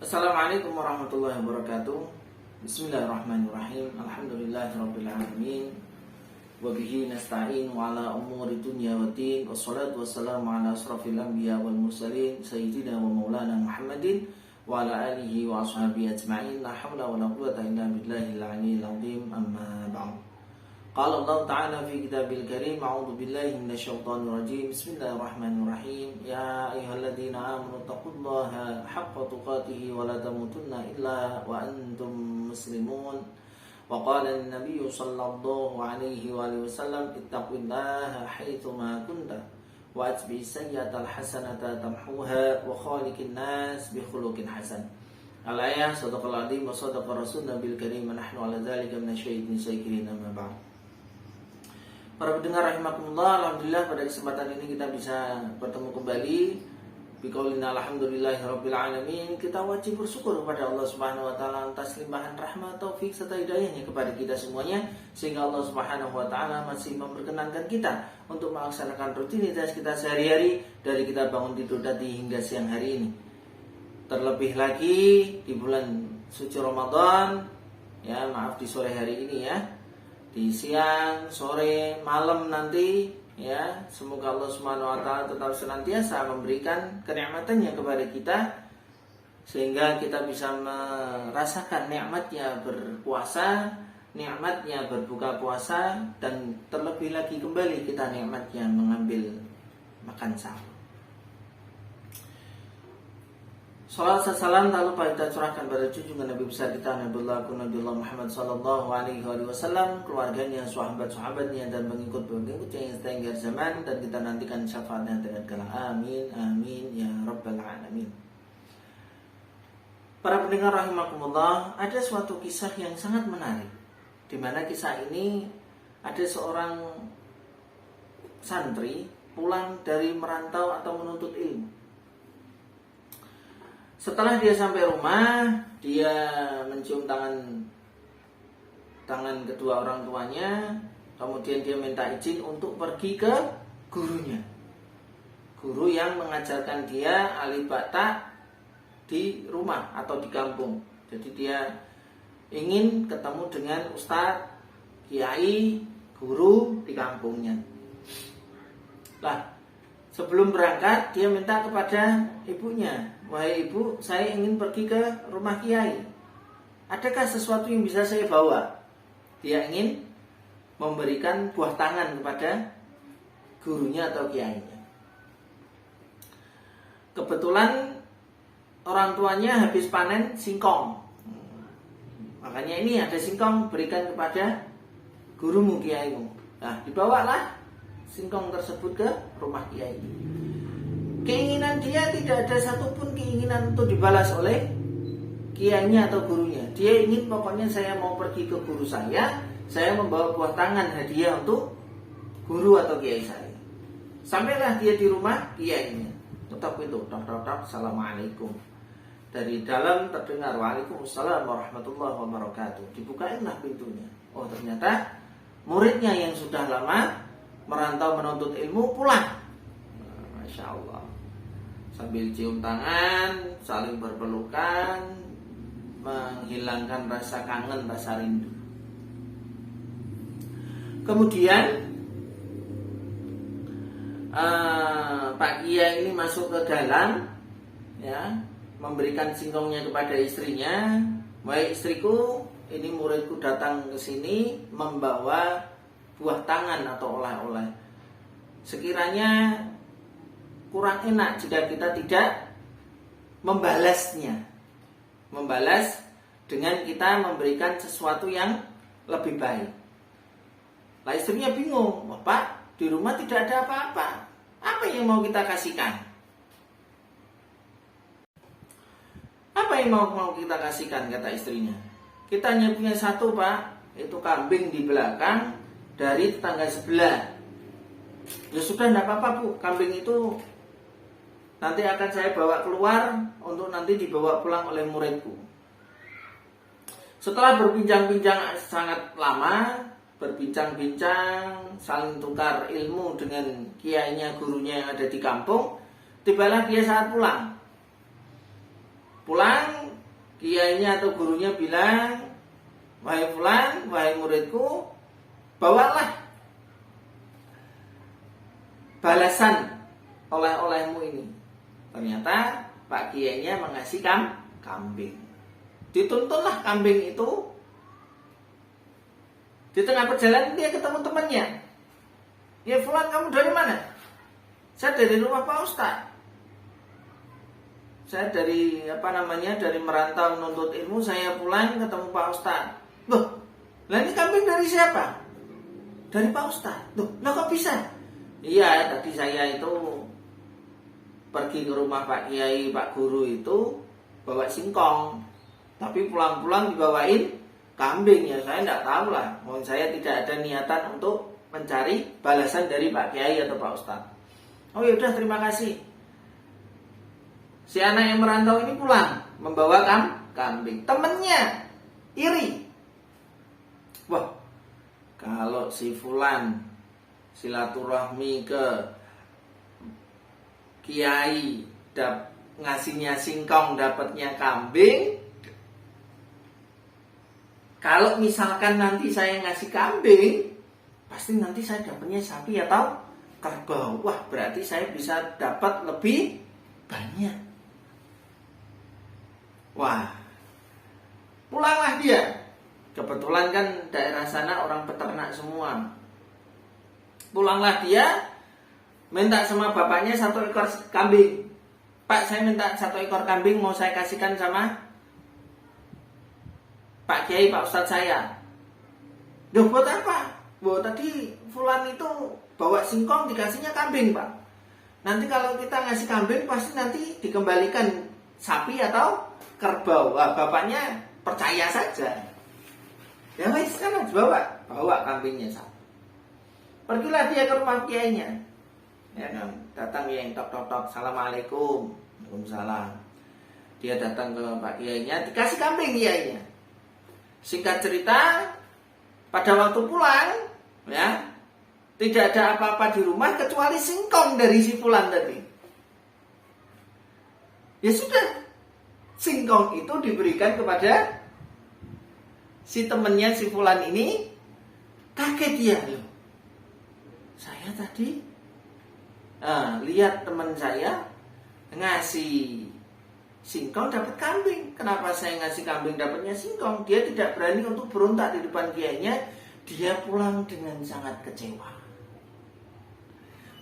Assalamualaikum warahmatullahi wabarakatuh. Bismillahirrahmanirrahim. Alhamdulillahirabbil alamin. Wa bihi nasta'in wa ala umuri dunya waddin. Wassalatu wassalamu ala asrafil anbiya wal mursalin sayyidina wa maulana Muhammadin wa ala alihi wa ashabihi ajma'in. La haula wa la quwwata illa billahil aliyyil azim. Amma ba'd. Qala Allah Ta'ala fi kitabil karim, a'udzu billahi minasyaitonir rajim. Bismillahirrahmanirrahim. Ya ayyuhalladzina amanu taqullaha haqqa tuqatih wa la tamutunna illa wa antum muslimun. Wa qala an-nabiy sallallahu alaihi wa alihi wasallam, ittaqillaha haitsu ma kunta wa atbi'is sayyi'atal hasanata tamhuha wa khaliqin nas bi khuluqin hasan. Al-ayah, sadaqallahul azim wa sadaqa rasulun nabil karim. Nahnu ala dzalika minasyaitonir rajim. Amma ba'd. Para pendengar rahimakumullah, alhamdulillah pada kesempatan ini kita bisa bertemu kembali. Biqaulina alhamdulillahirabbil alamin. Kita wajib bersyukur kepada Allah Subhanahu wa taala atas limpahan rahmat, taufik serta hidayahnya kepada kita semuanya, sehingga Allah Subhanahu wa taala masih memperkenankan kita untuk melaksanakan rutinitas kita sehari-hari, dari kita bangun tidur tadi hingga siang hari ini. Terlebih lagi di bulan suci Ramadan, ya maaf di sore hari ini ya, di siang, sore, malam nanti, ya semoga Allah Subhanahu wa taala tetap senantiasa memberikan kenikmatannya kepada kita, sehingga kita bisa merasakan nikmatnya berpuasa, nikmatnya berbuka puasa, dan terlebih lagi kembali kita nikmatnya mengambil makan sahur. Salam salam tak lupa kita curahkan pada junjungan Nabi besar kita Nabiullah Muhammad sallallahu alaihi wasallam, keluarganya, sahabat-sahabatnya, dan pengikut-pengikutnya yang setenggak zaman, dan kita nantikan syafaatnya dengan kala. Amin amin ya rabbal alamin. Para pendengar rahimakumullah, ada suatu kisah yang sangat menarik, di mana kisah ini ada seorang santri pulang dari merantau atau menuntut ilmu. Setelah dia sampai rumah, dia mencium tangan kedua orang tuanya, kemudian dia minta izin untuk pergi ke gurunya, guru yang mengajarkan dia alif ba ta di rumah atau di kampung. Jadi dia ingin ketemu dengan ustadz, kiai, guru di kampungnya. Lah, sebelum berangkat dia minta kepada ibunya, wahai ibu, saya ingin pergi ke rumah kiai. Adakah sesuatu yang bisa saya bawa? Dia ingin memberikan buah tangan kepada gurunya atau kiainya. Kebetulan orang tuanya habis panen singkong. Makanya ini ada singkong, berikan kepada gurumu, kiaimu. Nah, dibawalah singkong tersebut ke rumah kiai. Keinginan dia tidak ada satupun keinginan untuk dibalas oleh kiainya atau gurunya. Dia ingin pokoknya saya mau pergi ke guru saya membawa buah tangan hadiah untuk guru atau kiai saya. Sampailah dia di rumah kiainya. Tetap itu, tok, assalamualaikum. Dari dalam terdengar waalaikumsalam warahmatullahi wabarakatuh. Dibukainlah pintunya. Oh, ternyata muridnya yang sudah lama merantau menuntut ilmu pulang. Masya Allah. Sambil cium tangan, saling berpelukan, menghilangkan rasa kangen, rasa rindu. Kemudian Pak Kiai ini masuk ke dalam, ya, memberikan singkongnya kepada istrinya. Wahai istriku, ini muridku datang ke sini membawa buah tangan atau oleh-oleh. Sekiranya kurang enak jika kita tidak membalasnya. Membalas dengan kita memberikan sesuatu yang lebih baik. Lah, istrinya bingung, Bapak, di rumah tidak ada apa-apa. Apa yang mau kita kasihkan? Apa yang mau kita kasihkan, kata istrinya. Kita hanya punya satu, Pak, itu kambing di belakang dari tetangga sebelah. Ya sudah, tidak apa-apa Bu, kambing itu nanti akan saya bawa keluar untuk nanti dibawa pulang oleh muridku. Setelah berbincang-bincang sangat lama, berbincang-bincang, saling tukar ilmu dengan kiainya, gurunya yang ada di kampung, tibalah dia saat pulang. Pulang kiainya atau gurunya bilang, wahai fulan, wahai muridku, bawalah balasan oleh-olehmu ini. Ternyata Pak Kiainya mengasih kambing. Dituntunlah kambing itu. Di tengah perjalanan dia ketemu temannya. Ya fulan, kamu dari mana? Saya dari rumah Pak Ustaz. Saya dari dari merantau menuntut ilmu, saya pulang ketemu Pak Ustaz. Loh, lah ini kambing dari siapa? Dari Pak Ustaz. Loh, lah kok bisa? Iya, tadi saya itu pergi ke rumah Pak Kiai, Pak Guru itu bawa singkong. Tapi pulang-pulang dibawain kambing. Ya saya tidak tahu lah. Saya tidak ada niatan untuk mencari balasan dari Pak Kiai atau Pak Ustaz. Oh yaudah, terima kasih. Si anak yang merantau ini pulang membawa kambing. Temennya iri. Wah, kalau si fulan silaturahmi ke kiai, ngasihnya singkong, dapatnya kambing. Kalau misalkan nanti saya ngasih kambing, pasti nanti saya dapatnya sapi atau kerbau. Wah, berarti saya bisa dapat lebih banyak. Wah, pulanglah dia. Kebetulan kan daerah sana orang peternak semua. Pulanglah dia, minta sama bapaknya 1 ekor kambing. Pak, saya minta 1 ekor kambing, mau saya kasihkan sama Pak Kiai, Pak Ustadz saya. Duh, buat apa? Tadi fulan itu bawa singkong, dikasihnya kambing, Pak. Nanti kalau kita ngasih kambing, pasti nanti dikembalikan sapi atau kerbau. Wah, bapaknya percaya saja. Ya wes, sekarang bawa kambingnya satu. Pergilah dia ke rumah kiainya. Ya kan, datang yang tok. Assalamualaikum. Waalaikumsalam. Dia datang ke Pak Kiainya, dikasih kambing kiainya. Singkat cerita, pada waktu pulang, ya, tidak ada apa-apa di rumah kecuali singkong dari si fulan tadi. Ya sudah, singkong itu diberikan kepada si temennya si fulan ini. Kaget dia, loh, saya tadi lihat teman saya ngasih singkong dapat kambing. Kenapa saya ngasih kambing dapatnya singkong? Dia tidak berani untuk berontak di depan kiainya. Dia pulang dengan sangat kecewa.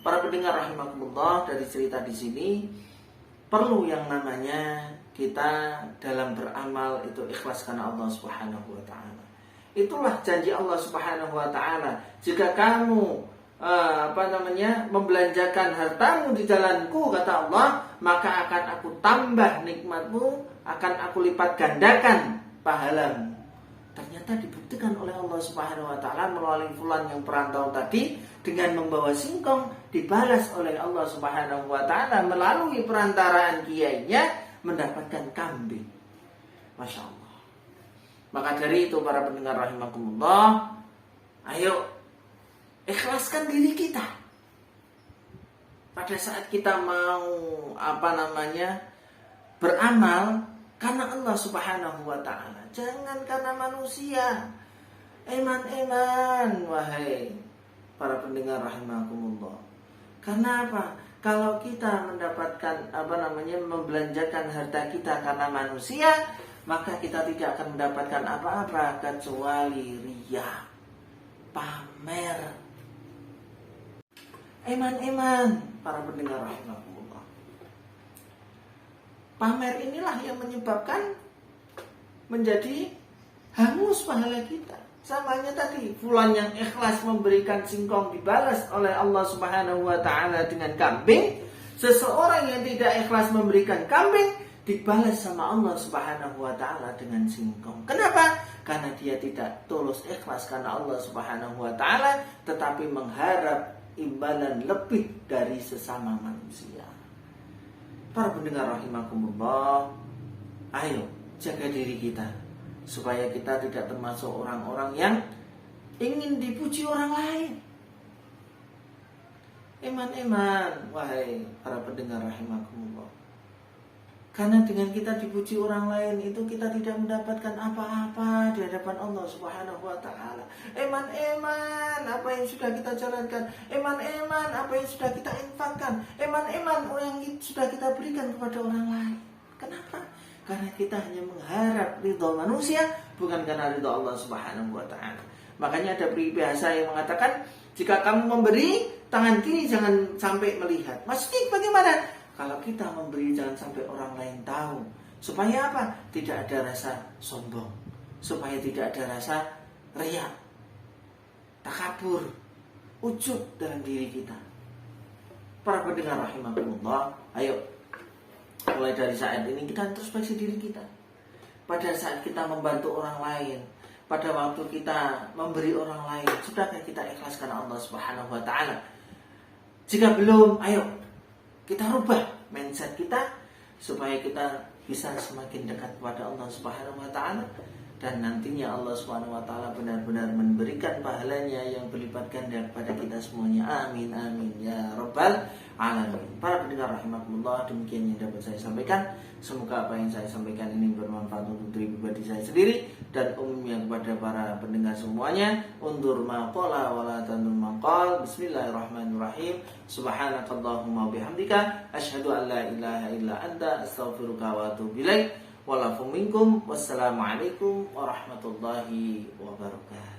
Para pendengar rahimakumullah, dari cerita di sini perlu yang namanya kita dalam beramal itu ikhlas karena Allah Subhanahu wa taala. Itulah janji Allah Subhanahu wa taala. Jika kamu membelanjakan hartamu di jalanku, kata Allah, maka akan aku tambah nikmatmu, akan aku lipat gandakan pahalamu. Ternyata dibuktikan oleh Allah Subhanahu wa taala melalui fulan yang perantau tadi, dengan membawa singkong dibalas oleh Allah Subhanahu wa taala melalui perantaraan kiainya mendapatkan kambing. Masya Allah. Maka dari itu para pendengar rahimakumullah, ayo ikhlaskan diri kita. Pada saat kita mau beramal karena Allah Subhanahu wa taala, jangan karena manusia. Eman, wahai para pendengar rahimakumullah. Karena apa? Kalau kita mendapatkan membelanjakan harta kita karena manusia, maka kita tidak akan mendapatkan apa-apa kecuali riya, pamer. Eman, para pendengar rahimakumullah. Pamer inilah yang menyebabkan menjadi hangus pahala kita. Samanya tadi, fulan yang ikhlas memberikan singkong dibalas oleh Allah Subhanahu wa taala dengan kambing. Seseorang yang tidak ikhlas memberikan kambing dibalas sama Allah Subhanahu wa taala dengan singkong. Kenapa? Karena dia tidak tulus ikhlas karena Allah Subhanahu wa taala, tetapi mengharap imbalan lebih dari sesama manusia. Para pendengar rahimakumullah, ayo jaga diri kita supaya kita tidak termasuk orang-orang yang ingin dipuji orang lain. Eman, wahai para pendengar rahimakumullah. Karena dengan kita dipuji orang lain itu kita tidak mendapatkan apa-apa di hadapan Allah Subhanahu wa taala. Eman-eman apa yang sudah kita jalankan, eman-eman apa yang sudah kita infakkan, eman-eman yang sudah kita berikan kepada orang lain. Kenapa? Karena kita hanya mengharap ridha manusia, bukan karena ridha Allah Subhanahu wa taala. Makanya ada peribahasa yang mengatakan, jika kamu memberi, tangan kiri jangan sampai melihat. Maksudnya bagaimana? Kalau kita memberi jangan sampai orang lain tahu. Supaya apa? Tidak ada rasa sombong. Supaya tidak ada rasa riya, takabur, ujub dalam diri kita. Para pendengar rahimakumullah, ayo mulai dari saat ini kita introspeksi diri kita. Pada saat kita membantu orang lain, pada waktu kita memberi orang lain, sudahkah kita ikhlaskan Allah Subhanahu wa taala? Jika belum, ayo kita rubah mindset kita supaya kita bisa semakin dekat kepada Allah Subhanahu wa taala, dan nantinya Allah Subhanahu wa taala benar-benar memberikan pahalanya yang berlipat ganda kepada kita semuanya. Amin amin ya rabbal alamin. Para pendengar rahimakumullah, demikian yang dapat saya sampaikan. Semoga apa yang saya sampaikan ini bermanfaat untuk diri pribadi saya sendiri dan umumnya kepada para pendengar semuanya. Undur maqala wala tandur maqal. Bismillahirrahmanirrahim. Subhanakallahumma bihamdika asyhadu an la ilaha illa anta astaghfiruka wa atubu ilaik. Walafu minkum. Wassalamualaikum warahmatullahi wabarakatuh.